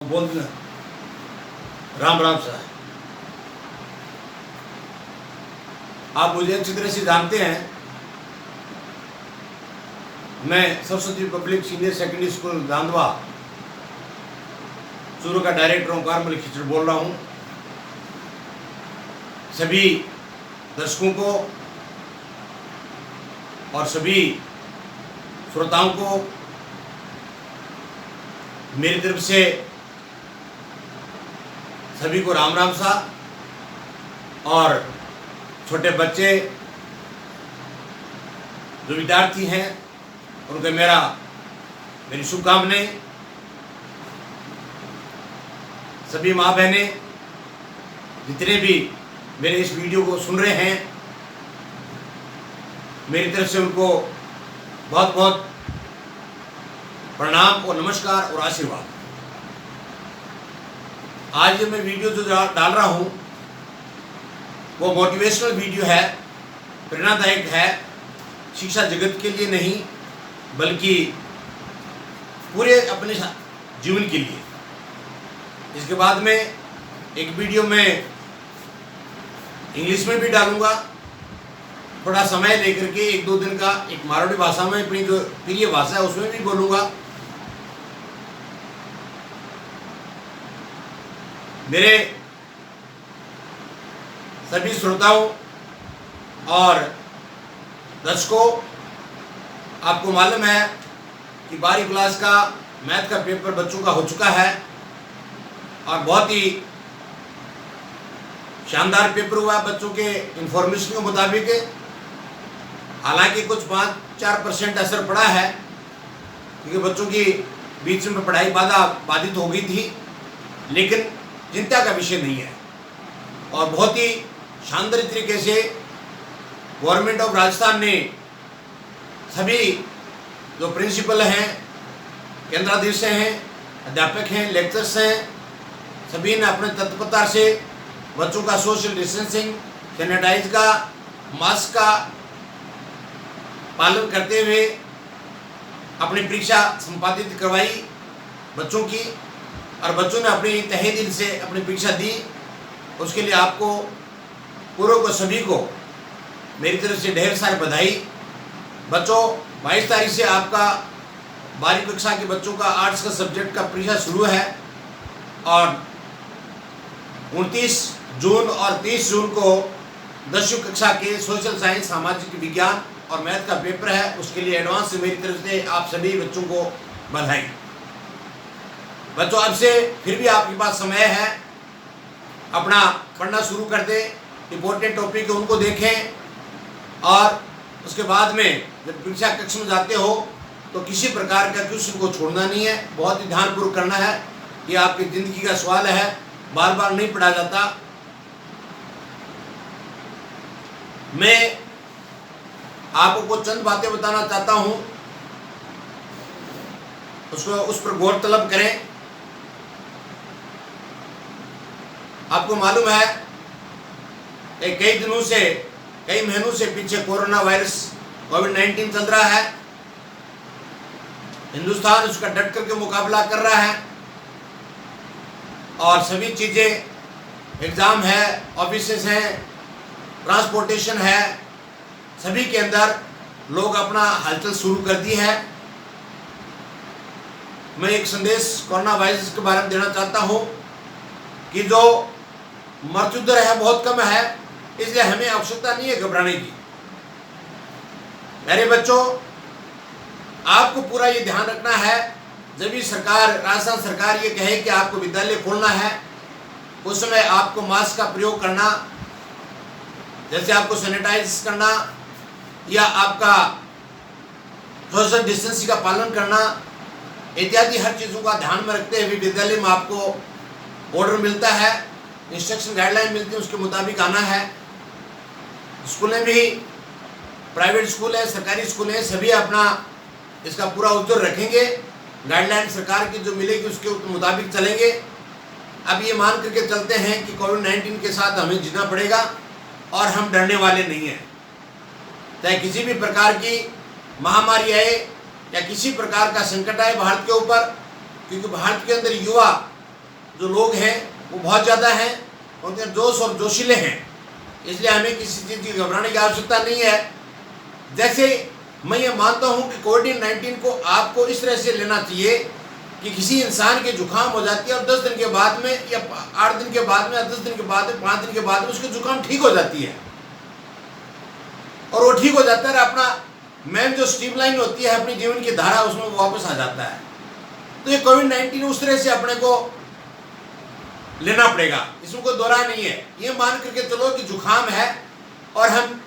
बोल देना। राम राम सर। आप मुझे अच्छी तरह से जानते हैं, मैं Saraswati public senior secondary school Dandwa Churu का डायरेक्टर ओंकार मलिक खिचड़ बोल रहा हूँ। सभी दर्शकों को और सभी श्रोताओं को मेरी तरफ से सभी को राम राम सा, और छोटे बच्चे जो विद्यार्थी हैं उनको मेरी शुभकामनाएं। सभी माँ बहनें जितने भी मेरे इस वीडियो को सुन रहे हैं, मेरी तरफ से उनको बहुत बहुत प्रणाम और नमस्कार और आशीर्वाद। आज मैं वीडियो जो डाल रहा हूँ वो मोटिवेशनल वीडियो है, प्रेरणादायक है, शिक्षा जगत के लिए नहीं बल्कि पूरे अपने जीवन के लिए। इसके बाद में एक वीडियो में इंग्लिश में भी डालूंगा, थोड़ा समय लेकर के 1-2 दिन का। एक मारवाड़ी भाषा में अपनी जो प्रिय भाषा है उसमें भी बोलूँगा। मेरे सभी श्रोताओं और दर्शकों, आपको मालूम है कि 12वीं क्लास का मैथ का पेपर बच्चों का हो चुका है और बहुत ही शानदार पेपर हुआ बच्चों के इंफॉर्मेशन के मुताबिक। हालांकि कुछ 5-4% असर पड़ा है क्योंकि बच्चों की बीच में पढ़ाई बाधित हो गई थी, लेकिन चिंता का विषय नहीं है। और बहुत ही शानदार तरीके से गवर्नमेंट ऑफ राजस्थान ने सभी जो प्रिंसिपल हैं, केंद्राधीश हैं, अध्यापक हैं, लेक्चर्स हैं, सभी ने अपने तत्परता से बच्चों का सोशल डिस्टेंसिंग, सैनिटाइज का, मास्क का पालन करते हुए अपनी परीक्षा संपादित करवाई बच्चों की, और बच्चों ने अपनी तहे दिल से अपनी परीक्षा दी। उसके लिए आपको पूर्व को सभी को मेरी तरफ से ढेर सारी बधाई। बच्चों, 22 तारीख से आपका 12वीं कक्षा के बच्चों का आर्ट्स का सब्जेक्ट का परीक्षा शुरू है और 29 जून और 30 जून को 10वीं कक्षा के सोशल साइंस, सामाजिक विज्ञान और मैथ का पेपर है। उसके लिए एडवांस से मेरी तरफ से आप सभी बच्चों को बधाई। बच्चों, अब से फिर भी आपके पास समय है, अपना पढ़ना शुरू कर दें। इम्पोर्टेंट टॉपिक है उनको देखें, और उसके बाद में जब परीक्षा कक्ष में जाते हो तो किसी प्रकार का क्वेश्चन को छोड़ना नहीं है, बहुत ही ध्यानपूर्वक करना है। ये आपकी ज़िंदगी का सवाल है, बार बार नहीं पढ़ा जाता। मैं आपको कुछ चंद बातें बताना चाहता हूँ, उस पर गौर तलब करें। आपको मालूम है कई दिनों से, कई महीनों से पीछे कोरोना वायरस कोविड-19 चल रहा है। हिंदुस्तान उसका डट करके मुकाबला कर रहा है और सभी चीज़ें, एग्ज़ाम है, ऑफिसेस हैं, ट्रांसपोर्टेशन है, सभी के अंदर लोग अपना हलचल शुरू कर दी है। मैं एक संदेश कोरोना वायरस के बारे में देना चाहता हूँ कि जो मृत्यु दर है बहुत कम है, इसलिए हमें आवश्यकता नहीं है घबराने की। मेरे बच्चों, आपको पूरा ये ध्यान रखना है, जब भी राजस्थान सरकार ये कहे कि आपको विद्यालय खोलना है, उस समय आपको मास्क का प्रयोग करना, जैसे आपको सैनिटाइज करना या आपका सोशल डिस्टेंसिंग का पालन करना इत्यादि हर चीज़ों का ध्यान में रखते हुए विद्यालय में आपको ऑर्डर मिलता है, इंस्ट्रक्शन गाइडलाइन मिलती है, उसके मुताबिक आना है। स्कूलें भी, प्राइवेट स्कूल है, सरकारी स्कूल है, सभी अपना इसका पूरा उत्तर रखेंगे। गाइडलाइन सरकार की जो मिलेगी उसके मुताबिक चलेंगे। अब ये मान करके चलते हैं कि कोविड-19 के साथ हमें जीना पड़ेगा और हम डरने वाले नहीं हैं। चाहे किसी भी प्रकार की महामारी आए या किसी प्रकार का संकट आए भारत के ऊपर, क्योंकि भारत के अंदर युवा जो लोग हैं वो बहुत ज़्यादा हैं, उनके जोश और जोशीले हैं, इसलिए हमें किसी चीज़ की घबराने की आवश्यकता नहीं है। जैसे मैं ये मानता हूँ कि कोविड-19 को आपको इस तरह से लेना चाहिए कि किसी इंसान के जुकाम हो जाती है और 10 दिन के बाद में या 8 दिन के बाद में या 10 दिन के बाद में 5 दिन के बाद में उसकी जुकाम ठीक हो जाती है और वो ठीक हो जाता है, अपना मेन जो स्ट्रीमलाइन होती है अपनी जीवन की धारा उसमें वो वापस आ जाता है। तो ये कोविड-19 उस तरह से अपने को लेना पड़ेगा, इसमें कोई दोहरा नहीं है। ये मान करके चलो कि जुकाम है और हम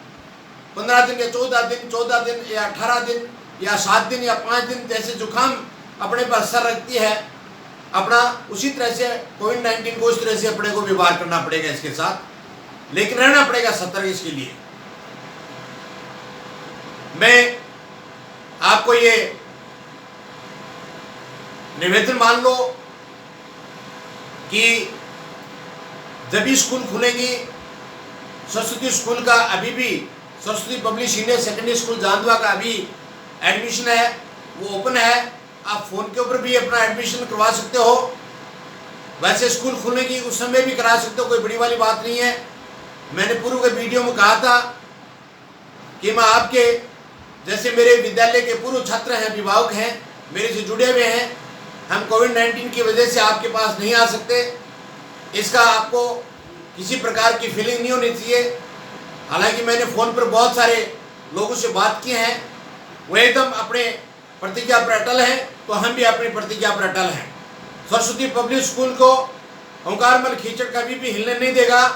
15 दिन या 14 दिन या 18 दिन या 7 दिन या 5 दिन जैसे जुकाम अपने पर असर रखती है अपना, उसी तरह से कोविड-19 को उस तरह से अपने को व्यवहार करना पड़ेगा इसके साथ, लेकिन रहना पड़ेगा सतर्क इसके लिए। मैं आपको ये निवेदन मान लो कि जब भी स्कूल खुलेंगी, सरस्वती स्कूल का अभी भी Saraswati public senior secondary school Jandwa का अभी एडमिशन है वो ओपन है, आप फ़ोन के ऊपर भी अपना एडमिशन करवा सकते हो। वैसे स्कूल खुलने की उस समय भी करा सकते हो, कोई बड़ी वाली बात नहीं है। मैंने पूर्व के वीडियो में कहा था कि मैं आपके जैसे मेरे विद्यालय के पूर्व छात्र हैं, अभिभावक हैं, मेरे से जुड़े हुए हैं, हम कोविड-19 की वजह से आपके पास नहीं आ सकते, इसका आपको किसी प्रकार की फीलिंग नहीं होनी चाहिए। हालांकि मैंने फ़ोन पर बहुत सारे लोगों से बात की हैं, वो एकदम अपने प्रतिज्ञा पर अटल हैं, तो हम भी अपनी प्रतिज्ञा पर अटल हैं। सरस्वती पब्लिक स्कूल को ओंकारमल कीचड़ कभी भी हिलने नहीं देगा,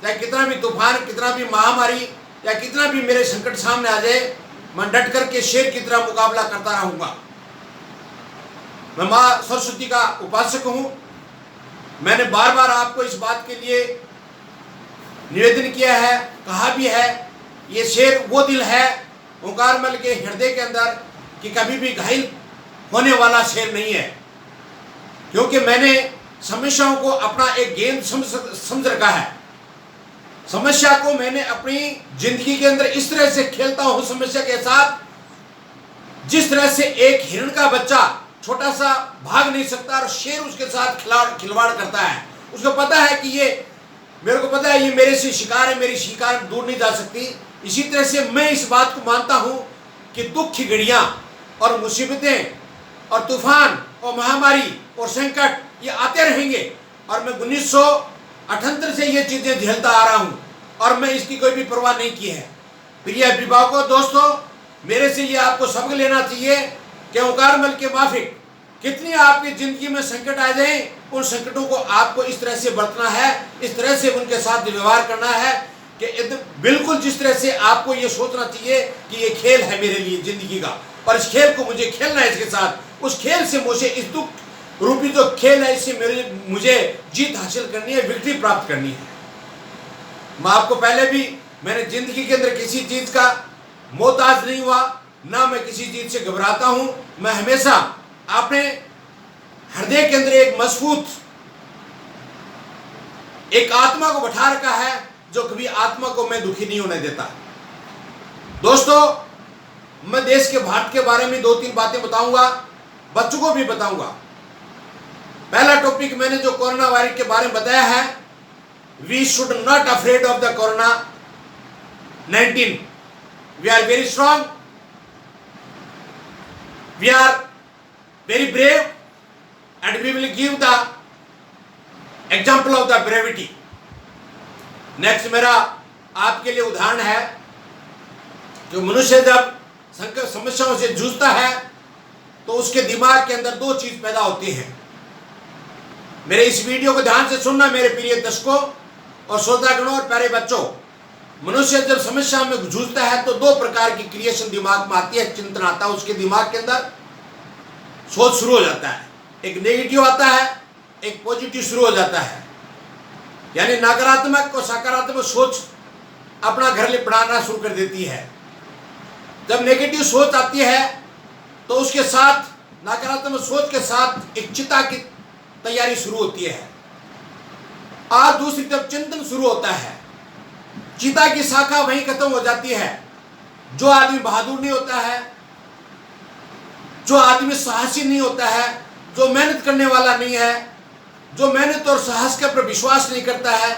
चाहे कितना भी तूफान, कितना भी महामारी या कितना भी मेरे संकट सामने आ जाए, मैं डट करके शेर की तरह मुकाबला करता रहूँगा। मैं माँ सरस्वती का उपासक हूँ। मैंने बार बार आपको इस बात के लिए निवेदन किया है, कहा भी है, ये शेर वो दिल है ओंकारमल के हृदय के अंदर कि कभी भी घायल होने वाला शेर नहीं है, क्योंकि मैंने समस्याओं को अपना एक गेम समझ रखा है। समस्या को मैंने अपनी जिंदगी के अंदर इस तरह से खेलता हूँ समस्या के साथ, जिस तरह से एक हिरण का बच्चा छोटा सा भाग नहीं सकता और शेर उसके साथ खिलवाड़ करता है। उसको पता है कि ये मेरे को पता है ये मेरे से शिकार है, मेरी शिकार दूर नहीं जा सकती। इसी तरह से मैं इस बात को मानता हूँ कि दुख की घड़ियाँ और मुसीबतें और तूफान और महामारी और संकट ये आते रहेंगे, और मैं 1978 से ये चीज़ें झेलता आ रहा हूँ और मैं इसकी कोई भी परवाह नहीं की है। प्रिय अभिभावकों, दोस्तों, मेरे से ये आपको सबक लेना चाहिए कि ओंकारमल के माफिक कितनी आपकी ज़िंदगी में संकट आ जाए, उन संकटों को आपको इस तरह से बरतना है, इस तरह से उनके साथ व्यवहार करना है कि बिल्कुल जिस तरह से आपको ये सोचना चाहिए कि ये खेल है मेरे लिए ज़िंदगी का और इस खेल को मुझे खेलना है इसके साथ, उस खेल से मुझे इस दुख रूपी जो खेल है इससे मुझे जीत हासिल करनी है, विक्ट्री प्राप्त करनी है। मैं आपको पहले भी मैंने ज़िंदगी के अंदर किसी चीज़ का मोहताज नहीं हुआ, ना मैं किसी चीज़ से घबराता हूँ। मैं हमेशा अपने हृदय के अंदर एक मजबूत एक आत्मा को बैठा रखा है जो कभी आत्मा को मैं दुखी नहीं होने देता। दोस्तों, मैं देश के भारत के बारे में 2-3 बातें बताऊंगा, बच्चों को भी बताऊंगा। पहला टॉपिक मैंने जो कोरोना वायरस के बारे में बताया है, we should not afraid of the corona 19, we are very strong, we are very brave and we will give the example of the bravery. Next मेरा आपके लिए उदाहरण है, जो मनुष्य जब संकट समस्याओं से जूझता है तो उसके दिमाग के अंदर 2 चीज पैदा होती है। मेरे इस वीडियो को ध्यान से सुनना मेरे प्रिय दर्शकों और श्रोतागणों और प्यारे बच्चों। मनुष्य जब समस्या में जूझता है तो 2 प्रकार की क्रिएशन दिमाग में आती है, चिंतन आता है उसके दिमाग के अंदर, सोच शुरू हो जाता है। एक नेगेटिव आता है, एक पॉजिटिव शुरू हो जाता है, यानी नकारात्मक और सकारात्मक सोच अपना घर बढ़ाना शुरू कर देती है। जब नेगेटिव सोच आती है तो उसके साथ नकारात्मक सोच के साथ एक चिता की तैयारी शुरू होती है, और दूसरी तरफ चिंतन शुरू होता है। चिता की शाखा वहीं खत्म हो जाती है। जो आदमी बहादुर नहीं होता है, जो आदमी साहसी नहीं होता है, जो मेहनत करने वाला नहीं है, जो मेहनत और साहस के ऊपर विश्वास नहीं करता है,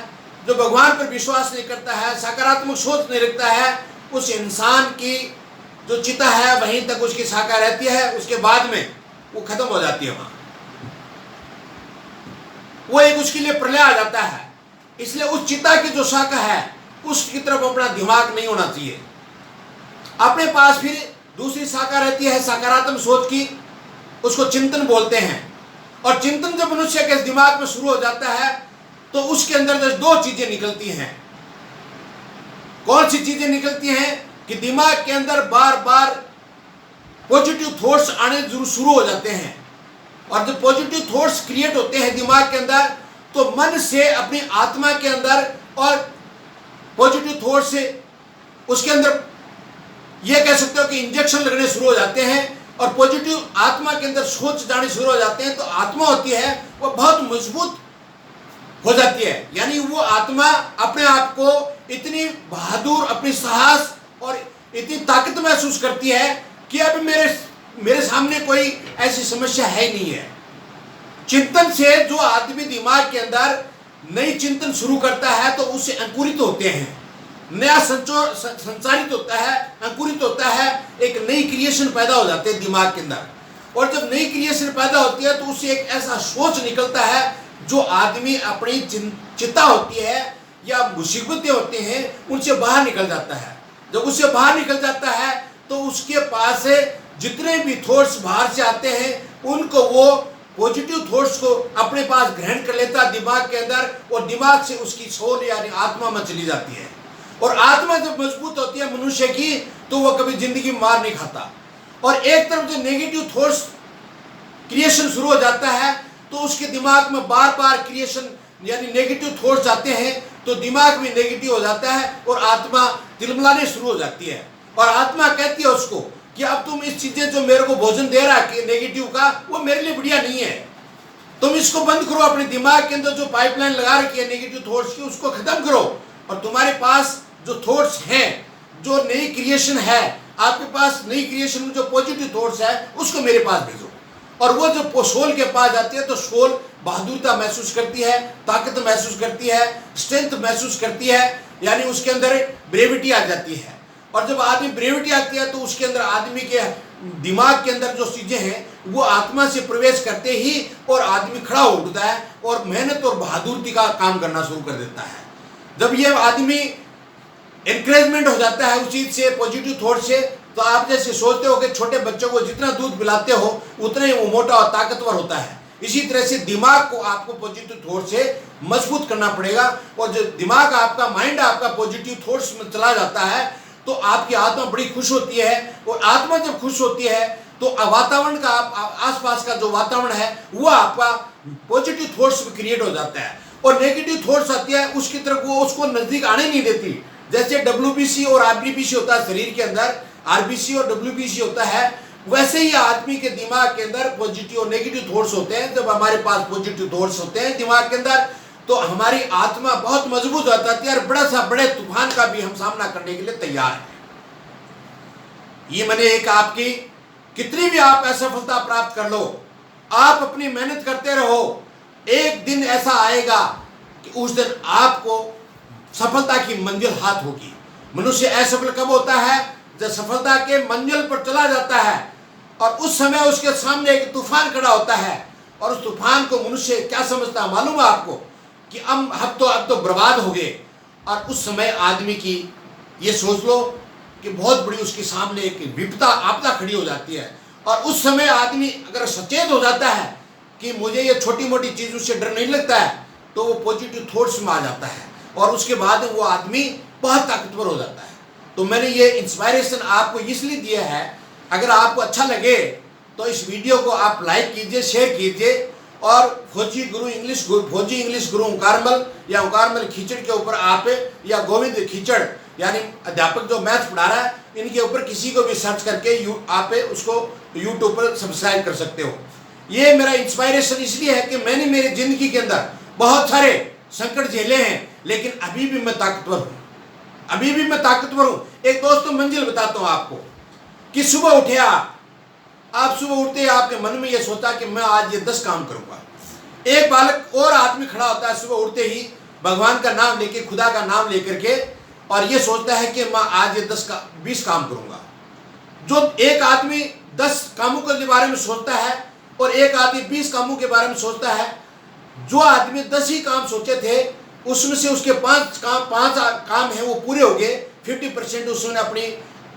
जो भगवान पर विश्वास नहीं करता है, सकारात्मक सोच नहीं रखता है, उस इंसान की जो चिता है वहीं तक उसकी शाखा रहती है, उसके बाद में वो खत्म हो जाती है वहां, वो एक उसके लिए प्रलय आ जाता है। इसलिए उस चिता की जो शाखा है उसकी तरफ अपना दिमाग नहीं होना चाहिए। अपने पास फिर दूसरी शाखा रहती है सकारात्मक सोच की, उसको चिंतन बोलते हैं। और चिंतन जब मनुष्य के दिमाग में शुरू हो जाता है तो उसके अंदर दो चीजें निकलती हैं। कौन सी चीजें निकलती हैं कि दिमाग के अंदर बार बार पॉजिटिव थॉट्स आने शुरू हो जाते हैं। और जब पॉजिटिव थॉट्स क्रिएट होते हैं दिमाग के अंदर तो मन से अपनी आत्मा के अंदर और पॉजिटिव थॉट से उसके अंदर यह कह सकते हो कि इंजेक्शन लगने शुरू हो जाते हैं और पॉजिटिव आत्मा के अंदर सोच जाने शुरू हो जाते हैं। तो आत्मा होती है वो बहुत मजबूत हो जाती है, यानी वो आत्मा अपने आप को इतनी बहादुर, अपनी साहस और इतनी ताकत महसूस करती है कि अब मेरे सामने कोई ऐसी समस्या है ही नहीं है। चिंतन से जो आदमी दिमाग के अंदर नई चिंतन शुरू करता है तो उससे अंकुरित होते हैं, नया संचारित होता है, अंकुरित होता है, एक नई क्रिएशन पैदा हो जाते हैं दिमाग के अंदर। और जब नई क्रिएशन पैदा होती है तो उससे एक ऐसा सोच निकलता है जो आदमी अपनी चिंता होती है या मुसीबतें होती हैं उनसे बाहर निकल जाता है। जब उससे बाहर निकल जाता है तो उसके पास से जितने भी थॉट्स बाहर से आते हैं उनको वो पॉजिटिव थॉट्स को अपने पास ग्रहण कर लेता है दिमाग के अंदर, और दिमाग से उसकी सोल यानी आत्मा में चली जाती है। और आत्मा जब मजबूत होती है मनुष्य की तो वह कभी जिंदगी में मार नहीं खाता। और एक तरफ जो नेगेटिव थॉट्स क्रिएशन शुरू हो जाता है तो उसके दिमाग में बार बार क्रिएशन यानी नेगेटिव थॉट्स आते हैं तो दिमाग भी नेगेटिव हो जाता है और आत्मा तिलमिलाने शुरू हो जाती है। और आत्मा कहती है उसको कि अब तुम इस चीजें जो मेरे को भोजन दे रहा है नेगेटिव का वो मेरे लिए बढ़िया नहीं है, तुम इसको बंद करो। अपने दिमाग के अंदर जो पाइपलाइन लगा रखी है नेगेटिव थॉट्स की उसको खत्म करो और तुम्हारे पास जो थॉट्स हैं, जो नई क्रिएशन है, आपके पास नई क्रिएशन में जो पॉजिटिव थॉट्स है उसको मेरे पास भेजो। और वो जो सोल के पास जाती है तो सोल बहादुरता महसूस करती है, ताकत महसूस करती है, स्ट्रेंथ महसूस करती है, यानी उसके अंदर ब्रेविटी आ जाती है। और जब आदमी ब्रेविटी आती है तो उसके अंदर आदमी के दिमाग के अंदर जो चीजें हैं वो आत्मा से प्रवेश करते ही और आदमी खड़ा हो उठता है और मेहनत और बहादुरी का काम करना शुरू कर देता है। जब ये आदमी एनकरेजमेंट हो जाता है उस चीज से, पॉजिटिव थॉट से, तो आप जैसे सोचते हो कि छोटे बच्चों को जितना दूध पिलाते हो उतना ही वो मोटा और ताकतवर होता है। इसी तरह से दिमाग को आपको पॉजिटिव थॉट से मजबूत करना पड़ेगा। और जो दिमाग आपका, माइंड आपका पॉजिटिव थॉट्स में चला जाता है तो आपकी आत्मा बड़ी खुश होती है। और आत्मा जब खुश होती है तो वातावरण का, आसपास का जो वातावरण है वो आपका पॉजिटिव थॉट्स में क्रिएट हो जाता है। और नेगेटिव थॉट्स आती है उसकी तरफ वो उसको नजदीक आने नहीं देती। जैसे WBC और RBC होता है शरीर के अंदर, RBC और WBC होता है, वैसे ही आदमी के दिमाग के अंदर पॉजिटिव और नेगेटिव थॉट्स होते हैं। जब हमारे पास पॉजिटिव थॉट्स होते हैं दिमाग के अंदर तो हमारी आत्मा बहुत मजबूत हो जाती है और बड़े तूफान का भी हम सामना करने के लिए तैयार हैं। ये मैंने एक आपकी कितनी भी आप असफलता प्राप्त कर लो, आप अपनी मेहनत करते रहो, एक दिन ऐसा आएगा कि उस दिन आपको सफलता की मंजिल हाथ होगी। मनुष्य असफल कब होता है? जब सफलता के मंजिल पर चला जाता है और उस समय उसके सामने एक तूफान खड़ा होता है और उस तूफान को मनुष्य क्या समझता है मालूम है आपको कि अब तो बर्बाद हो गए। और उस समय आदमी की ये सोच लो कि बहुत बड़ी उसके सामने एक विपदा आपदा खड़ी हो जाती है। और उस समय आदमी अगर सचेत हो जाता है कि मुझे ये छोटी मोटी चीज़ों से डर नहीं लगता है तो वो पॉजिटिव थॉट्स में आ जाता है और उसके बाद वो आदमी बहुत ताकतवर हो जाता है। तो मैंने ये इंस्पायरेशन आपको इसलिए दिया है। अगर आपको अच्छा लगे तो इस वीडियो को आप लाइक कीजिए, शेयर कीजिए और फौजी इंग्लिश गुरु ओंकारमल या ओंकारमल खीचड़ के ऊपर आप या गोविंद खीचड़ यानी अध्यापक जो मैथ पढ़ा रहा है इनके ऊपर किसी को भी सर्च करके आप उसको यूट्यूब पर सब्सक्राइब कर सकते हो। ये मेरा इंस्पायरेशन इसलिए है कि मैंने मेरी जिंदगी के अंदर बहुत सारे संकट झेले हैं लेकिन अभी भी मैं ताकतवर हूँ, अभी भी मैं ताकतवर हूँ। एक दोस्तों मंजिल बताता हूँ आपको कि सुबह उठे आप सुबह उठते आपके मन में ये सोचा कि मैं आज ये 10 काम करूंगा। एक बालक और आदमी खड़ा होता है सुबह उठते ही भगवान का नाम लेके, खुदा का नाम लेकर के, और ये सोचता है कि मैं आज ये 20 काम करूंगा। जो एक आदमी 10 कामों के बारे में सोचता है और एक आदमी 20 कामों के बारे में सोचता है, जो आदमी 10 ही काम सोचे थे उसमें से उसके 5 काम है वो पूरे हो गए, 50% उसने अपनी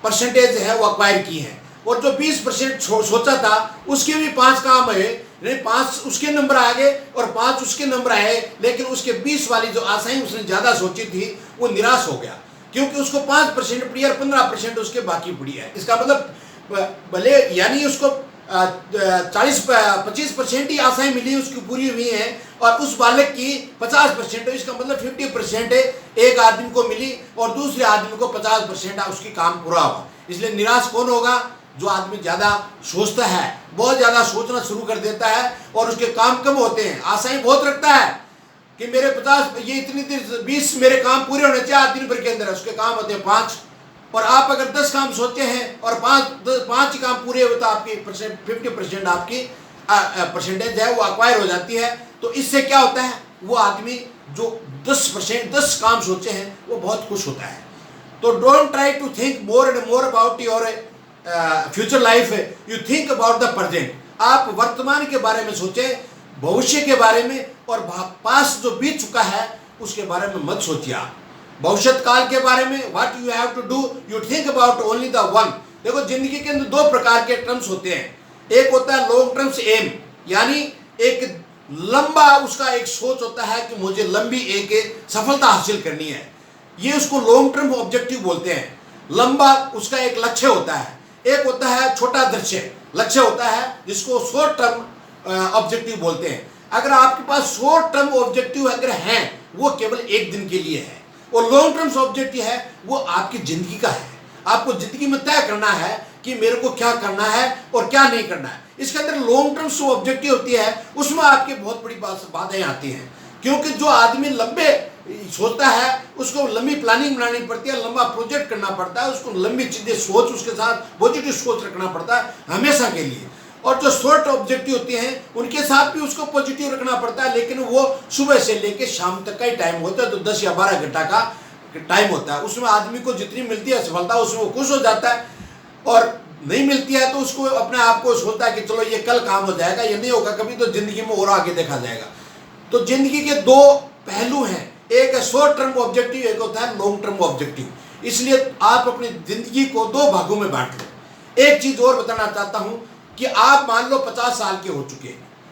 परसेंटेज है वो अक्वायर की है। और जो 20% सोचा था उसके भी 5 काम है, नहीं 5 उसके नंबर आ गए और 5 उसके नंबर आए, लेकिन उसके 20 वाली जो आशाएं उसने ज़्यादा सोची थी वो निराश हो गया, क्योंकि उसको 5% पड़ी और 15% उसके बाकी पड़ी है। इसका मतलब भले यानी उसको 40-25% ही आशाएं मिली उसकी पूरी हुई हैं, और उस बालक की 50%, इसका मतलब 50% एक आदमी को मिली और दूसरे आदमी को 50% उसकी काम पूरा हुआ। इसलिए निराश कौन होगा? जो आदमी ज़्यादा सोचता है, बहुत ज़्यादा सोचना शुरू कर देता है और उसके काम कम होते हैं। आशाएं बहुत रखता है कि मेरे 20 मेरे काम पूरे होने चाहिए आज दिन भर के अंदर, उसके काम होते हैं 5। और आप अगर 10 काम सोचे हैं और 5 ही काम पूरे हुए तो आपकी 50% आपकी परसेंटेज है वो अक्वायर हो जाती है। तो इससे क्या होता है, वो आदमी जो 10 काम सोचे हैं वो बहुत खुश होता है। तो don't try to think more and more about your future life, you think about the present. आप वर्तमान के बारे में सोचें, भविष्य के बारे में, और पास जो बीत चुका है उसके बारे में मत सोचिए। आप भविष्य काल के बारे में what you have to do, you think about only the one. देखो जिंदगी के अंदर 2 प्रकार के टर्म्स होते हैं। एक होता है लॉन्ग टर्म्स एम, यानी एक लंबा उसका एक सोच होता है कि मुझे लंबी एक सफलता हासिल करनी है, ये उसको लॉन्ग टर्म ऑब्जेक्टिव बोलते हैं। लंबा उसका एक लक्ष्य होता है। एक होता है छोटा लक्ष्य होता है जिसको शॉर्ट टर्म ऑब्जेक्टिव बोलते हैं। अगर आपके पास शॉर्ट टर्म ऑब्जेक्टिव अगर हैं वो केवल एक दिन के लिए है, और लॉन्ग टर्म ऑब्जेक्टिव है वो आपकी जिंदगी का है। आपको जिंदगी में तय करना है कि मेरे को क्या करना है और क्या नहीं करना है। इसके अंदर लॉन्ग टर्म जो ऑब्जेक्टिव होती है उसमें आपके बहुत बड़ी बाधाएं आती हैं, क्योंकि जो आदमी लंबे सोचता है उसको लंबी प्लानिंग बनानी पड़ती है, लंबा प्रोजेक्ट करना पड़ता है, उसको लंबी चीजें सोच, उसके साथ पॉजिटिव सोच रखना पड़ता है हमेशा के लिए। और जो शॉर्ट ऑब्जेक्टिव होती हैं उनके साथ भी उसको पॉजिटिव रखना पड़ता है, लेकिन वो सुबह से लेकर शाम तक का ही टाइम होता है, तो 10 या 12 घंटा का टाइम होता है। उसमें आदमी को जितनी मिलती है सफलता उसमें वो खुश हो जाता है, और नहीं मिलती है तो उसको अपने आप को सोचता है कि चलो ये कल काम हो जाएगा, ये नहीं होगा कभी, तो जिंदगी में और आगे देखा जाएगा। तो जिंदगी के 2 पहलू हैं, एक है शॉर्ट टर्म ऑब्जेक्टिव, एक होता है लॉन्ग टर्म ऑब्जेक्टिव। इसलिए आप अपनी जिंदगी को 2 भागों में बांट लो। एक चीज और बताना चाहता हूं कि आप मान लो 50 साल के हो चुके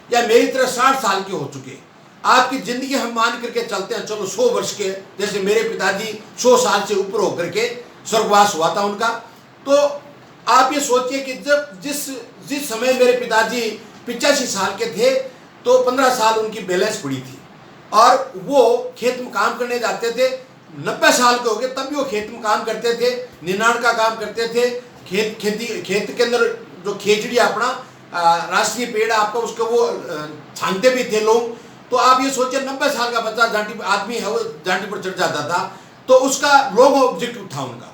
या मेरी तरह 60 साल के हो चुके, आपकी जिंदगी हम मान करके चलते हैं चलो 100 वर्ष के, जैसे मेरे पिताजी 100 साल से ऊपर होकर के स्वर्गवास हुआ था उनका। तो आप ये सोचिए कि जब जिस समय मेरे पिताजी 85 साल के थे तो 15 साल उनकी बैलेंस पड़ी थी, और वो खेत में काम करने जाते थे। 90 साल के हो गए तब भी वो खेत में काम करते थे, निनाण का काम करते थे। खेत के अंदर जो खेजड़ी अपना राष्ट्रीय पेड़ आपका उसको वो छानते भी थे लोग। तो आप ये सोचिए 90 साल का बच्चा जांटी आदमी है वो जांटी पर चढ़ जाता था, तो उसका लॉन्ग ऑब्जेक्टिव था उनका।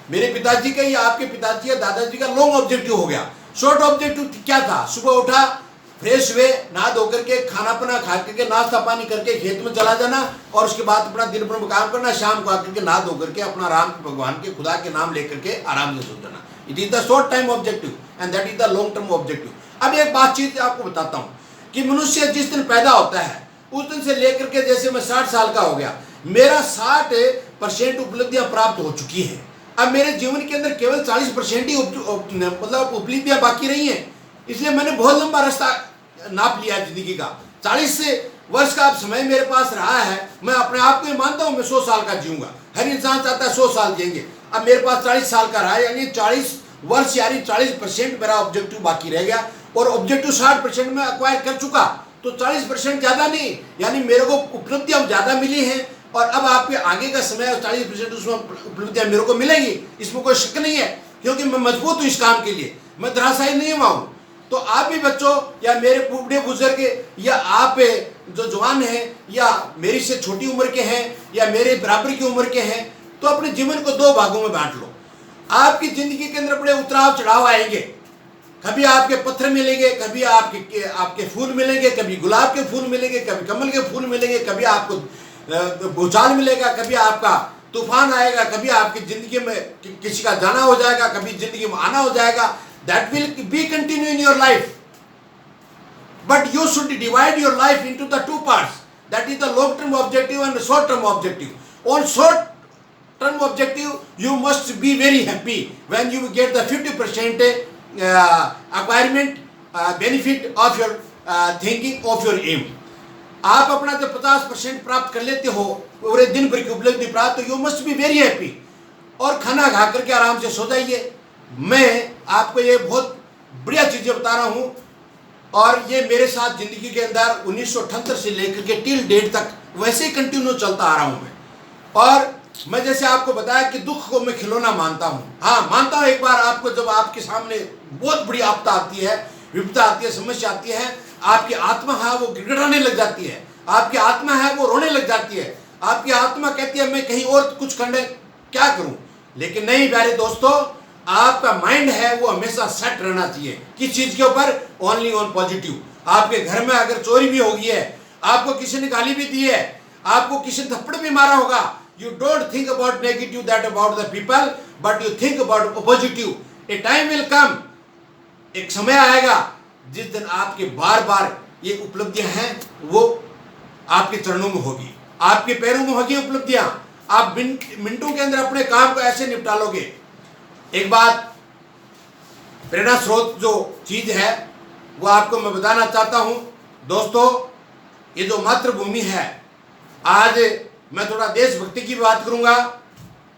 मेरे पिताजी का या आपके पिताजी या दादाजी का लॉन्ग ऑब्जेक्टिव हो गया। शॉर्ट ऑब्जेक्टिव क्या था? सुबह उठा, फ्रेश हुए, नहा धो करके खाना पीना खा करके नाश्ता पानी करके खेत में चला जाना, और उसके बाद अपना दिन भर में काम करना, शाम को आकर के नहा धो करके अपना राम भगवान के खुदा के नाम लेकर के आराम से सो जाना। It is the short time objective and that is the long term objective. अब एक बात चीज आपको बताता हूँ कि मनुष्य जिस दिन पैदा होता है उस दिन से लेकर के, जैसे मैं 60 साल का हो गया, मेरा 60% उपलब्धियां प्राप्त हो चुकी हैं। अब मेरे जीवन के अंदर केवल 40% ही मतलब उपलब्धियां बाकी रही हैं। इसलिए मैंने बहुत लंबा रास्ता नाप लिया जिंदगी का। 40 वर्ष का अब समय मेरे पास रहा है। मैं अपने आप को मानता हूँ मैं 100 साल का जीऊंगा। हर इंसान चाहता है 100 साल जिएंगे। अब मेरे पास 40 साल का रहा है, यानी 40 वर्ष यानी 40% मेरा ऑब्जेक्टिव बाकी रह गया, और ऑब्जेक्टिव 60% में अक्वायर कर चुका। तो 40% ज़्यादा नहीं, यानी मेरे को उपलब्धियाँ ज़्यादा मिली हैं, और अब आपके आगे का समय 40% उसमें उपलब्धियाँ मेरे को मिलेंगी, इसमें कोई शक नहीं है, क्योंकि मैं मजबूत हूँ इस काम के लिए, मैं धराशायी नहीं हुआ हूँ। तो आप भी बच्चों या मेरे बूढ़े बुजुर्ग या आप जो जवान हैं या मेरी से छोटी उम्र के हैं या मेरे बराबर की उम्र के हैं, तो अपने जीवन को 2 भागों में बांट लो। आपकी जिंदगी के अंदर बड़े उतराव चढ़ाव आएंगे, कभी आपके पत्थर मिलेंगे, कभी आपके फूल मिलेंगे, कभी गुलाब के फूल मिलेंगे, कभी कमल के फूल मिलेंगे, कभी आपको भूचाल मिलेगा, कभी आपका तूफान आएगा, कभी आपकी जिंदगी में किसी का जाना हो जाएगा, कभी जिंदगी में आना हो जाएगा. That will be continue in your life. But you should divide your life into the two parts. That is the long-term objective and the short-term objective. On short-term objective, you must be very happy when you get the 50% acquirement benefit of your thinking of your aim. आप अपना जब 50% प्राप्त कर लेते हो पूरे दिन भर की उपलब्धि प्राप्त, तो you must be very happy. और खाना खा करके आराम से सो जाइए. मैं आपको ये बहुत बढ़िया चीज़ें बता रहा हूँ, और ये मेरे साथ ज़िंदगी के अंदर 1978 से लेकर के टिल डेट तक वैसे ही कंटिन्यू चलता आ रहा हूँ मैं. और मैं जैसे आपको बताया कि दुख को मैं खिलौना मानता हूँ. हाँ, मानता हूँ एक बार आपको जब आपके सामने बहुत बड़ी आपदा आती है, विपदा आती है, समस्या आती है, आपकी आत्मा है वो गिड़गिड़ाने लग जाती है, आपकी आत्मा है वो रोने लग जाती है, आपकी आत्मा कहती है मैं कहीं और कुछ करने क्या करूँ. लेकिन नहीं प्यारे दोस्तों, आपका माइंड है वो हमेशा सेट रहना चाहिए. किस चीज के ऊपर? Only on positive. आपके घर में अगर चोरी भी होगी है, आपको किसी ने गाली भी दी है, आपको किसी ने थप्पड़ भी मारा होगा, you don't think about negative that about the people, but you think about positive. A time will come, एक समय आएगा जिस दिन आपके बार बार ये उपलब्धियां हैं वो आपके चरणों में होगी, आपके पैरों में होगी उपलब्धियां. आप मिनटों के अंदर अपने काम को ऐसे निपटा लोगे. एक बात, प्रेरणा स्रोत जो चीज है वो आपको मैं बताना चाहता हूं दोस्तों. ये जो मातृभूमि है, आज मैं थोड़ा देशभक्ति की बात करूंगा.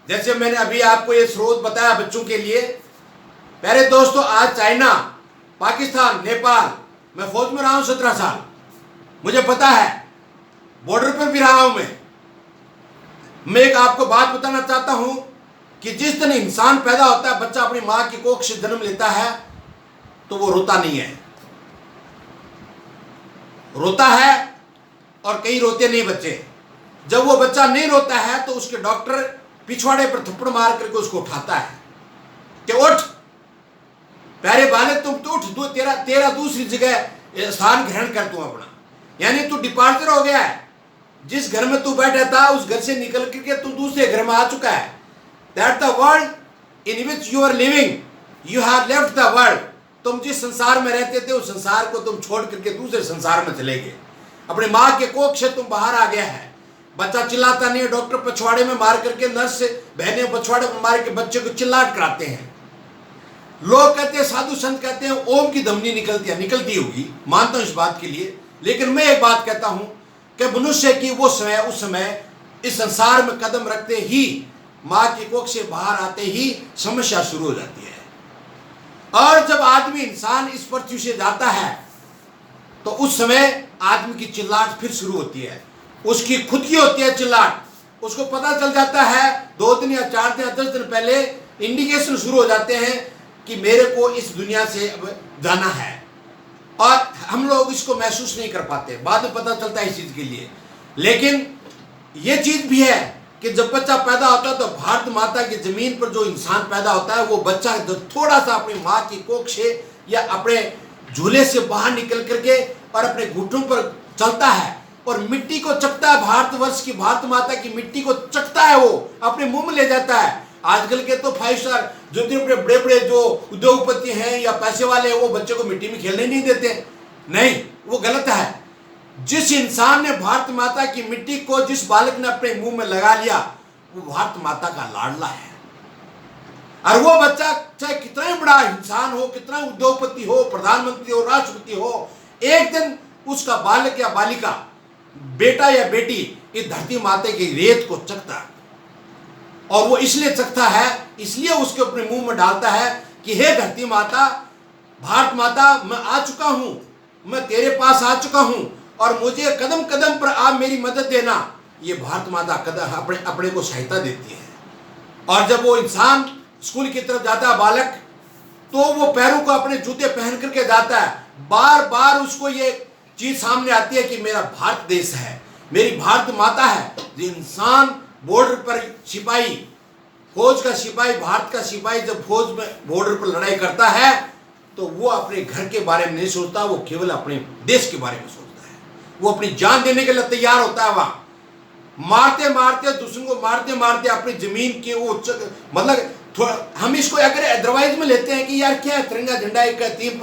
जैसे मैंने अभी आपको ये स्रोत बताया बच्चों के लिए. प्यारे दोस्तों, आज चाइना, पाकिस्तान, नेपाल, मैं फौज में रहा हूं 17 साल, मुझे पता है, बॉर्डर पर भी रहा हूं मैं एक आपको बात बताना चाहता हूं कि जिस दिन इंसान पैदा होता है, बच्चा अपनी मां की कोख से जन्म लेता है, तो वो रोता नहीं है. रोता है और कई रोते नहीं बच्चे. जब वो बच्चा नहीं रोता है तो उसके डॉक्टर पिछवाड़े पर थप्पड़ मार करके उसको उठाता है कि उठ प्यारे बालक, तुम तो उठ, तेरा दूसरी जगह स्थान ग्रहण कर तू अपना. यानी तू डिपार्चर हो गया है. जिस घर में तू बैठा था उस घर से निकल करके तू दूसरे घर में आ चुका है. That the world in which you are living, you have left the world. तुम जिस संसार में रहते थे उस संसार को तुम छोड़ करके दूसरे संसार में चले गए. अपनी माँ के कोख से तुम बाहर आ गया है. बच्चा चिल्लाता नहीं है, डॉक्टर पछवाड़े में मार करके, नर्स बहनें पछवाड़े में मार के बच्चे को चिल्लाट कराते हैं. लोग कहते हैं, साधु संत कहते हैं ओम की धमनी निकलती है, निकलती होगी, मानता हूँ इस बात के लिए. लेकिन मैं एक बात कहता हूँ कि मनुष्य की वो समय, उस समय इस संसार में कदम रखते ही, माँ की कोख से बाहर आते ही समस्या शुरू हो जाती है. और जब आदमी, इंसान इस पृथ्वी से जाता है तो उस समय आदमी की चिल्लाट फिर शुरू होती है. उसकी खुद की होती है चिल्लाट. उसको पता चल जाता है 2 दिन या 4 दिन या 10 दिन पहले इंडिकेशन शुरू हो जाते हैं कि मेरे को इस दुनिया से अब जाना है. और हम लोग इसको महसूस नहीं कर पाते, बाद में पता चलता है इस चीज के लिए. लेकिन ये चीज भी है कि जब बच्चा पैदा होता है तो भारत माता की जमीन पर जो इंसान पैदा होता है, वो बच्चा जब थोड़ा सा अपनी माँ की कोख से या अपने झूले से बाहर निकल करके और अपने घुटनों पर चलता है और मिट्टी को चखता है, भारतवर्ष की, भारत माता की मिट्टी को चखता है, वो अपने मुंह में ले जाता है. आजकल के तो 5 स्टार जो बड़े बड़े जो उद्योगपति हैं या पैसे वाले हैं, वो बच्चे को मिट्टी में खेलने नहीं देते. नहीं, वो गलत है. जिस इंसान ने भारत माता की मिट्टी को, जिस बालक ने अपने मुंह में लगा लिया, वो भारत माता का लाडला है. और वो बच्चा चाहे कितना ही बड़ा इंसान हो, कितना उद्योगपति हो, प्रधानमंत्री हो, राष्ट्रपति हो, एक दिन उसका बालक या बालिका, बेटा या बेटी इस धरती माता की रेत को चखता है. और वो इसलिए चखता है, इसलिए उसके अपने मुंह में डालता है कि हे धरती माता, भारत माता, मैं आ चुका हूं, मैं तेरे पास आ चुका हूं और मुझे कदम कदम पर आप मेरी मदद देना. ये भारत माता कदम अपने को सहायता देती है. और जब वो इंसान स्कूल की तरफ जाता है, बालक, तो वो पैरों को अपने जूते पहन करके जाता है. बार बार उसको ये चीज सामने आती है कि मेरा भारत देश है, मेरी भारत माता है. जो इंसान बॉर्डर पर सिपाही, फौज का सिपाही, भारत का सिपाही जब फौज में बॉर्डर पर लड़ाई करता है तो वो अपने घर के बारे में नहीं सोचता, वो केवल अपने देश के बारे में सोचता है। वो अपनी जान देने के लिए तैयार होता है। वहां मारते मारते दुश्मन को मारते मारते अपनी जमीन के वो मतलब हम इसको अगर अदरवाइज में लेते हैं कि यार क्या तिरंगा झंडा एक 3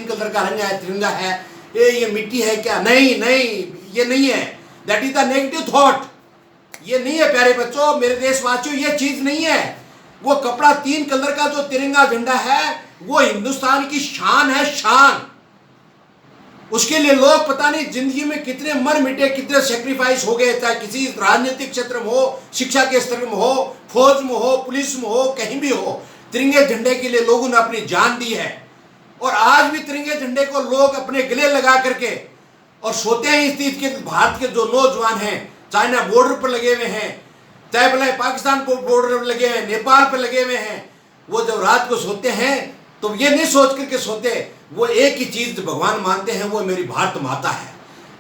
कलर का रंग है, तिरंगा है, ये मिट्टी है क्या? नहीं नहीं, ये नहीं है। That is the negative thought. ये नहीं है प्यारे बच्चों, मेरे देशवासियों, ये चीज नहीं है। वो कपड़ा 3 कलर का जो तिरंगा झंडा है वो हिंदुस्तान की शान है, शान। उसके लिए लोग पता नहीं जिंदगी में कितने मर मिटे, कितने सेक्रीफाइस हो गए, चाहे किसी राजनीतिक क्षेत्र में हो, शिक्षा के स्तर में हो, फौज में हो, पुलिस में हो, कहीं भी हो, तिरंगे झंडे के लिए लोगों ने अपनी जान दी है। और आज भी तिरंगे झंडे को लोग अपने गले लगा करके और सोते हैं। इस चीज के भारत के जो नौजवान हैं, चाइना बॉर्डर पर लगे हुए हैं, चाहे भले पाकिस्तान बॉर्डर पर लगे हुए हैं, नेपाल पर लगे हुए हैं, वो जब रात को सोते हैं तो ये नहीं सोच करके सोते, वो एक ही चीज भगवान मानते हैं, वो मेरी भारत माता है।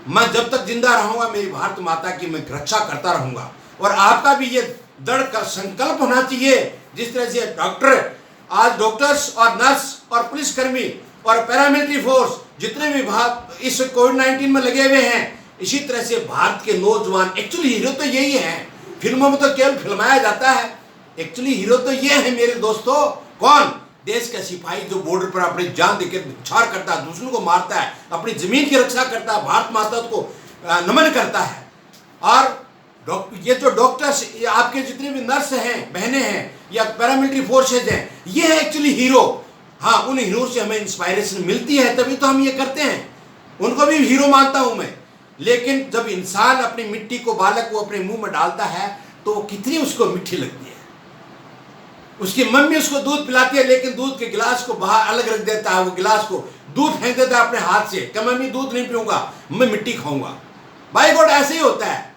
मैं जब तक जिंदा रहूंगा मेरी भारत माता की मैं रक्षा करता रहूंगा। और आपका भी ये दृढ़ का संकल्प होना चाहिए। जिस तरह से आज डॉक्टर्स और नर्स और पुलिसकर्मी और पैरामिलिट्री फोर्स जितने भी इस कोविड-19 में लगे हुए हैं, इसी तरह से भारत के नौजवान, एक्चुअली हीरो तो यही है। फिल्मों में तो केवल फिल्माया जाता है, एक्चुअली हीरो तो ये है मेरे दोस्तों। कौन? देश का सिपाही जो बॉर्डर पर अपनी जान देकर छाड़ करता है, दुश्मन को मारता है, अपनी जमीन की रक्षा करता है, भारत माता को नमन करता है। और ये जो डॉक्टर्स, आपके जितने भी नर्स हैं, बहनें हैं, या पैरामिलिट्री फोर्सेज हैं, ये है एक्चुअली हीरो। हाँ, उन हीरो से हमें इंस्पायरेशन मिलती है, तभी तो हम ये करते हैं। उनको भी हीरो मानता हूं मैं। लेकिन जब इंसान अपनी मिट्टी को, बालक को अपने मुंह में डालता है तो वो कितनी उसको मीठी लगती है। उसकी मम्मी उसको दूध पिलाती है, लेकिन दूध के गिलास को बाहर अलग रख देता है, वो गिलास को दूध फेंक देता है अपने हाथ से कि मम्मी दूध नहीं पीऊंगा, मैं मिट्टी खाऊंगा। बाय गॉड ऐसे ही होता है।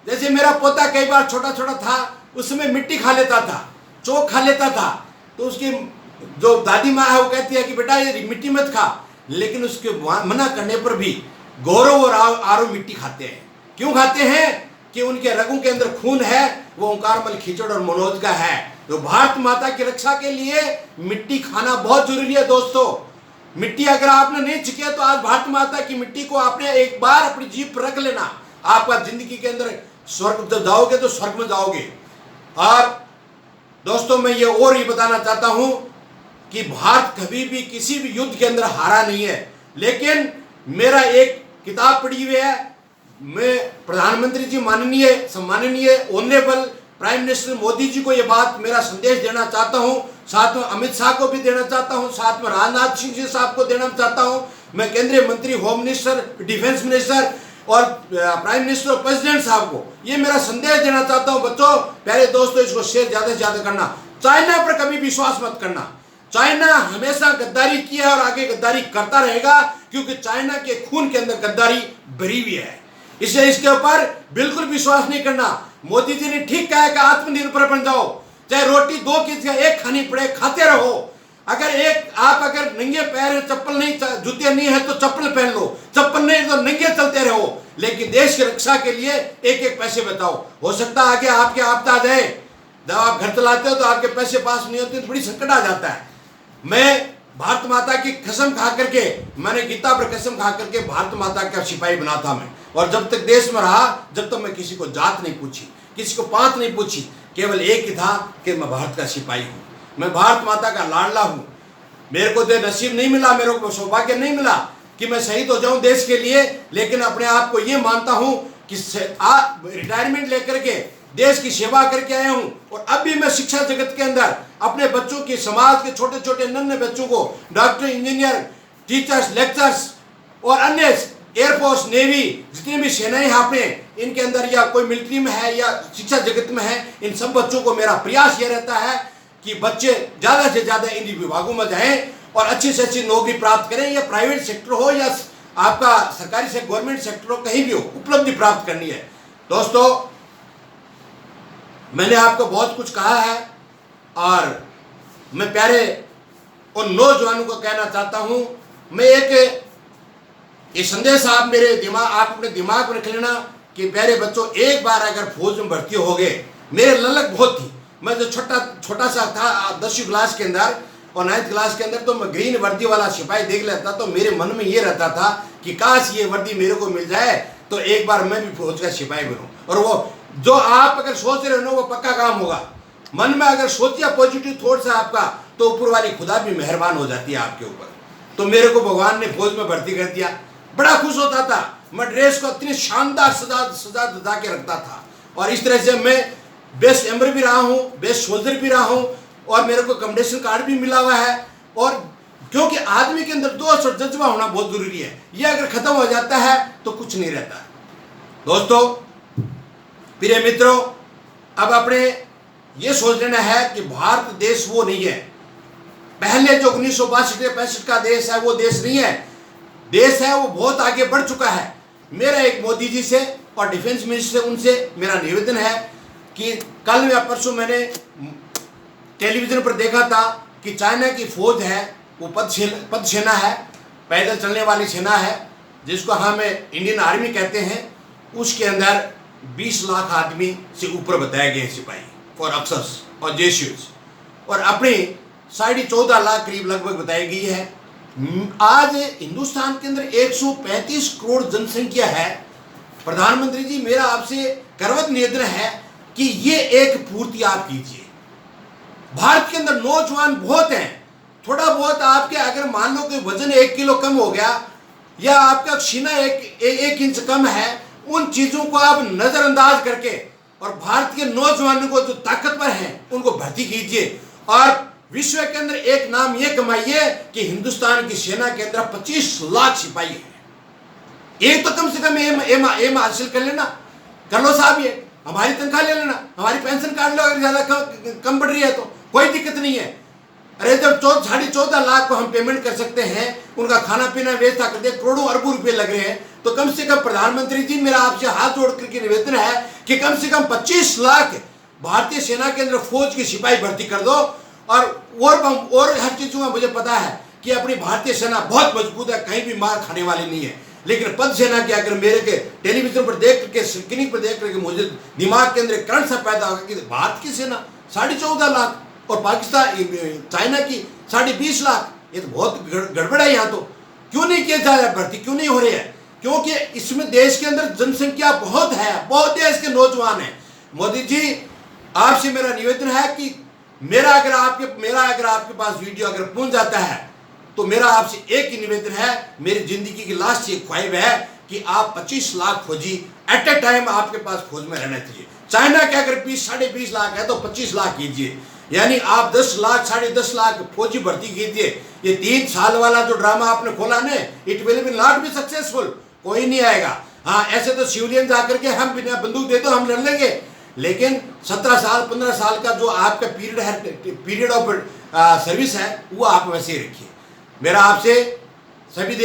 जैसे मेरा पोता कई बार छोटा छोटा था, उस समय मिट्टी खा लेता था, चौक खा लेता था, तो उसकी जो दादी माँ है वो कहती है कि बेटा ये मिट्टी मत खा, लेकिन उसके मना करने पर भी गौरव और आरो मिट्टी खाते हैं। क्यों खाते हैं? कि उनके रगों के अंदर खून है, वो ओंकारमल खिचड़ और मनोज का है। तो भारत माता की रक्षा के लिए मिट्टी खाना बहुत जरूरी है दोस्तों। मिट्टी अगर आपने नहीं चिकिया तो आज भारत माता की मिट्टी को आपने एक बार अपनी जीभ पर रख लेना। आपका जिंदगी के अंदर स्वर्ग जब जाओगे तो स्वर्ग में जाओगे। और दोस्तों मैं ये और ही बताना चाहता हूं कि भारत कभी भी किसी भी युद्ध के अंदर हारा नहीं है। लेकिन मेरा एक किताब पढ़ी हुई है, मैं प्रधानमंत्री जी माननीय सम्माननीय honourable prime minister Modi ji को ये बात, मेरा संदेश देना चाहता हूं, साथ में अमित शाह को भी देना चाहता हूं, साथ में राजनाथ सिंह जी साहब को देना चाहता हूं, मैं केंद्रीय मंत्री, होम मिनिस्टर, डिफेंस मिनिस्टर और प्राइम मिनिस्टर और प्रेसिडेंट साहब को ये मेरा संदेश देना चाहता हूं। बच्चों, प्यारे दोस्तों, इसको शेयर ज्यादा से ज्यादा करना। चाइना पर कभी विश्वास मत करना। चाइना हमेशा गद्दारी किया है और आगे गद्दारी करता रहेगा, क्योंकि चाइना के खून के अंदर गद्दारी भरी हुई है। इसलिए इसके ऊपर बिल्कुल विश्वास नहीं करना। मोदी जी ने ठीक कहा है कि आत्मनिर्भर बन जाओ, चाहे रोटी 2 की जगह 1 खानी पड़े, खाते रहो। अगर नंगे पैर है, चप्पल नहीं, जूते नहीं है तो चप्पल पहन लो, चप्पल नहीं तो नंगे चलते रहो, लेकिन देश की रक्षा के लिए एक एक पैसे बचाओ। हो सकता है आगे आपके आपदा आ जाए, जब आप घर चलाते हो तो आपके पैसे पास नहीं होते तो बड़ी संकट आ जाता है। मैं भारत माता की कसम खा करके, मैंने गीता पर कसम खा करके भारत माता का सिपाही बना था मैं। और जब तक देश में रहा, जब तक मैं किसी को जात नहीं पूछी, किसी को पात नहीं पूछी, केवल एक ही था कि मैं भारत का सिपाही हूँ, मैं भारत माता का लाडला हूँ। मेरे को तो नसीब नहीं मिला, मेरे को सौभाग्य नहीं मिला कि मैं शहीद हो जाऊं देश के लिए, लेकिन अपने आप को ये मानता हूं कि रिटायरमेंट लेकर के देश की सेवा करके आया हूं। और अब भी मैं शिक्षा जगत के अंदर अपने बच्चों की, समाज के छोटे छोटे नन्हे बच्चों को डॉक्टर, इंजीनियर, टीचर्स, लेक्चर्स और अन्य एयरफोर्स, नेवी, जितनी भी सेनाएं यहाँ पे इनके अंदर या कोई मिलिट्री में है या शिक्षा जगत में है, इन सब बच्चों को मेरा प्रयास ये रहता है कि बच्चे ज़्यादा से ज़्यादा इन विभागों में जाएं और अच्छी से अच्छी नौकरी प्राप्त करें, या प्राइवेट सेक्टर हो या आपका सरकारी से गवर्नमेंट सेक्टर हो, कहीं भी हो, उपलब्धि प्राप्त करनी है। दोस्तों, मैंने आपको बहुत कुछ कहा है और मैं प्यारे उन नौजवानों को कहना चाहता हूं, मैं एक ये संदेश आप अपने दिमाग में रख लेना कि प्यारे बच्चों, एक बार अगर फौज में भर्ती हो गए, मेरे ललक बहुत थी। मैं जो छोटा सा था 10वीं क्लास के अंदर, और 9th क्लास के अंदर तो मैं ग्रीन वर्दी वाला सिपाही देख लेता तो मेरे मन में ये रहता था कि काश ये वर्दी मेरे को मिल जाए तो एक बार मैं भी फौज का सिपाही बनूं। और वो जो आप अगर सोच रहे हो ना वो पक्का काम होगा। मन में अगर सोचिए पॉजिटिव थॉट्स है आपका तो ऊपर वाली खुदा भी मेहरबान हो जाती है आपके ऊपर। तो मेरे को भगवान ने फौज में भर्ती कर दिया, बड़ा खुश होता था। मैं ड्रेस को इतनी शानदार सजा के रखता था और इस तरह से मैं बेस्ट एम्बर भी रहा हूँ, बेस्ट सोल्जर भी रहा हूँ और मेरे को कमेंडेशन कार्ड भी मिला हुआ है। और क्योंकि आदमी के अंदर दोस्त और जज्बा होना बहुत जरूरी है, ये अगर खत्म हो जाता है तो कुछ नहीं रहता। दोस्तों, प्रिय मित्रों, अब अपने ये सोच लेना है कि भारत देश वो नहीं है पहले जो 1962-65 का देश है, वो देश नहीं है। देश है वो बहुत आगे बढ़ चुका है। मेरा एक मोदी जी से और डिफेंस मिनिस्टर से उनसे मेरा निवेदन है कि कल या परसों मैंने टेलीविजन पर देखा था कि चाइना की फौज है वो पद सेना है, पैदल चलने वाली सेना है जिसको हम इंडियन आर्मी कहते हैं। उसके अंदर 20 लाख आदमी से ऊपर बताए गए सिपाही और अफसर्स और जेसीओस और अपनी 14.5 लाख करीब लगभग बताई गई है। आज हिंदुस्तान के अंदर 135 करोड़ जनसंख्या है। प्रधानमंत्री जी, मेरा आपसे करवत निवेदन है कि ये एक पूर्ति आप कीजिए। भारत के अंदर नौजवान बहुत हैं, थोड़ा बहुत आपके अगर मान लो कि वजन 1 किलो कम हो गया या आपका सीना एक इंच कम है, उन चीजों को आप नजरअंदाज करके और भारत के नौजवानों को जो ताकतवर हैं उनको भर्ती कीजिए और विश्व के अंदर एक नाम ये कमाइए कि हिंदुस्तान की सेना के अंदर 25 लाख सिपाही हैं। एक तो कम से कम एम हासिल कर लेना, कर लो साहब, ये हमारी तनख्वाह ले लेना, हमारी पेंशन काट लो अगर ज्यादा कम बढ़ रही है तो कोई दिक्कत नहीं है। अरे जब 14.5 लाख को हम पेमेंट कर सकते हैं, उनका खाना पीना व्यवस्था कर दिया, करोड़ों अरबों रुपए लग रहे हैं, तो कम से कम प्रधानमंत्री जी, मेरा आपसे हाथ जोड़ करके निवेदन है कि कम से कम 25 लाख भारतीय सेना के अंदर फौज की सिपाही भर्ती कर दो। और हर चीजों का मुझे पता है कि अपनी भारतीय सेना बहुत मजबूत है, कहीं भी मार खाने वाली नहीं है। लेकिन पद सेना की अगर मेरे के टेलीविजन पर देख करके, स्क्रीनिंग पर देख करके मुझे दिमाग के अंदर करंट सा पैदा होगा कि भारत की सेना 14.5 लाख और पाकिस्तान चाइना की 20.5 लाख, ये तो बहुत गड़बड़ है। यहाँ तो क्यों नहीं किया जा रहा, भर्ती क्यों नहीं हो रही है? क्योंकि इसमें देश के अंदर जनसंख्या बहुत है, बहुत देश के नौजवान हैं। मोदी जी, आपसे मेरा निवेदन है कि मेरा अगर आपके पास वीडियो अगर पहुंच जाता है तो मेरा आपसे एक ही निवेदन है, मेरी जिंदगी की लास्ट एक ख्वाहिश है कि आप 25 लाख फौजी एट ए टाइम आपके पास फौज में रहना चाहिए। चाइना के अगर 20-20.5 लाख है तो 25 लाख कीजिए, यानी आप 10 लाख 10.5 लाख फौजी भर्ती कीजिए। ये 3 साल वाला जो ड्रामा आपने खोला ने, it will be not be successful, कोई नहीं आएगा। हाँ, ऐसे तो सिविलियन जाकर के हम बिना बंदूक दे दो हम लड़ लेंगे, लेकिन 17 साल 15 साल का जो आपका पीरियड ऑफ सर्विस है वो आप वैसे ही रखिए। मेरा आपसे सभी